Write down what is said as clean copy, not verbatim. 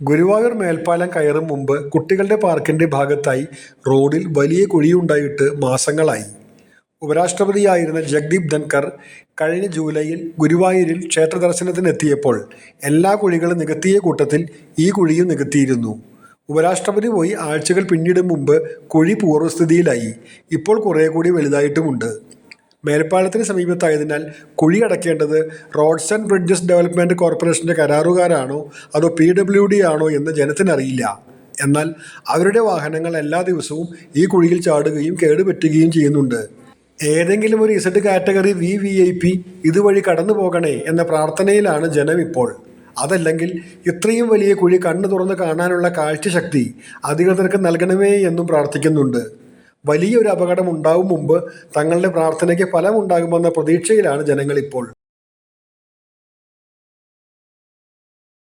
ഗുരുവായൂർ മേൽപ്പാലം കയറും മുമ്പ് കുട്ടികളുടെ പാർക്കിന്റെ ഭാഗത്തായി റോഡിൽ വലിയ കുഴിയുണ്ടായിട്ട് മാസങ്ങളായി. ഉപരാഷ്ട്രപതിയായിരുന്ന ജഗ്ദീപ് ധൻകർ കഴിഞ്ഞ ജൂലൈയിൽ ഗുരുവായൂരിൽ ക്ഷേത്രദർശനത്തിനെത്തിയപ്പോൾ എല്ലാ കുഴികളും നികത്തിയ കൂട്ടത്തിൽ ഈ കുഴിയും നികത്തിയിരുന്നു. ഉപരാഷ്ട്രപതി പോയി ആഴ്ചകൾ പിന്നിടും മുമ്പ് കുഴി പൂർവ്വസ്ഥിതിയിലായി. ഇപ്പോൾ കുറേ കൂടി വലുതായിട്ടുമുണ്ട്. മേൽപ്പാലത്തിന് സമീപത്തായതിനാൽ കുഴി അടയ്ക്കേണ്ടത് റോഡ്സ് ആൻഡ് ബ്രിഡ്ജസ് ഡെവലപ്മെന്റ് കോർപ്പറേഷന്റെ കരാറുകാരാണോ അതോ PWD ആണോ എന്ന് ജനത്തിനറിയില്ല. എന്നാൽ അവരുടെ വാഹനങ്ങൾ എല്ലാ ദിവസവും ഈ കുഴിയിൽ ചാടുകയും കേടുപറ്റുകയും ചെയ്യുന്നുണ്ട്. ഏതെങ്കിലും ഒരു Z കാറ്റഗറി VVIP ഇതുവഴി കടന്നു പോകണേ എന്ന പ്രാർത്ഥനയിലാണ് ജനം ഇപ്പോൾ. അതല്ലെങ്കിൽ ഇത്രയും വലിയ കുഴി കണ്ണു തുറന്ന് കാണാനുള്ള കാഴ്ചശക്തി അധികൃതർക്ക് നൽകണമേ എന്നും പ്രാർത്ഥിക്കുന്നുണ്ട്. വലിയൊരു അപകടം ഉണ്ടാവും മുമ്പ് തങ്ങളുടെ പ്രാർത്ഥനയ്ക്ക് ഫലമുണ്ടാകുമെന്ന പ്രതീക്ഷയിലാണ് ജനങ്ങളിപ്പോൾ.